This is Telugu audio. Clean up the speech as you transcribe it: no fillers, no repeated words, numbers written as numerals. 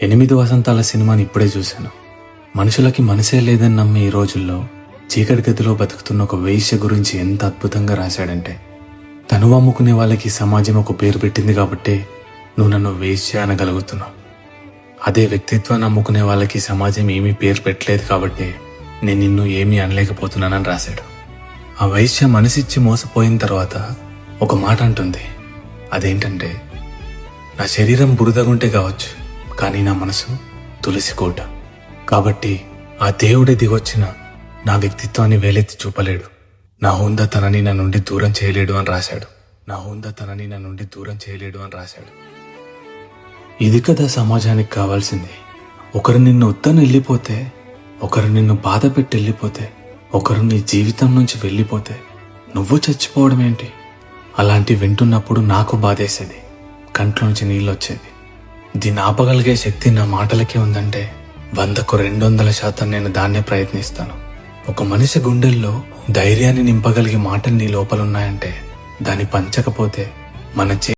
8 వసంతాల సినిమాని ఇప్పుడే చూశాను. మనుషులకి మనసే లేదని నమ్మే ఈ రోజుల్లో చీకటి గదిలో బతుకుతున్న ఒక వేశ్య గురించి ఎంత అద్భుతంగా రాశాడంటే, తను అమ్ముకునే వాళ్ళకి సమాజం ఒక పేరు పెట్టింది కాబట్టే నువ్వు నన్ను వేశ్య అనగలుగుతున్నావు. అదే వ్యక్తిత్వాన్ని అమ్ముకునే వాళ్ళకి సమాజం ఏమీ పేరు పెట్టలేదు కాబట్టే నేను నిన్ను ఏమీ అనలేకపోతున్నానని రాశాడు. ఆ వైశ్య మనసిచ్చి మోసపోయిన తర్వాత ఒక మాట అంటుంది. అదేంటంటే, నా శరీరం బురదగుంటే కావచ్చు, కానీ నా మనసు తులసి కోట. కాబట్టి ఆ దేవుడే దిగొచ్చిన నా వ్యక్తిత్వాన్ని వేలెత్తి చూపలేడు, నా హుందాతనాన్ని నా నుండి దూరం చేయలేడు అని రాశాడు. ఇది కదా సమాజానికి కావాల్సింది. ఒకరు నిన్ను వద్దని వెళ్ళిపోతే, ఒకరు నిన్ను బాధ పెట్టి వెళ్ళిపోతే, ఒకరు నీ జీవితం నుంచి వెళ్ళిపోతే నువ్వు చచ్చిపోవడం ఏంటి? అలాంటి వింటున్నప్పుడు నాకు బాధేసేది, కంట్లోంచి నీళ్ళు వచ్చేది. దీన్ని ఆపగలిగే శక్తి నా మాటలకే ఉందంటే 100కు 200% నేను దాన్నే ప్రయత్నిస్తాను. ఒక మనిషి గుండెల్లో ధైర్యాన్ని నింపగలిగే మాటలు నీ లోపలున్నాయంటే దాన్ని పంచకపోతే మన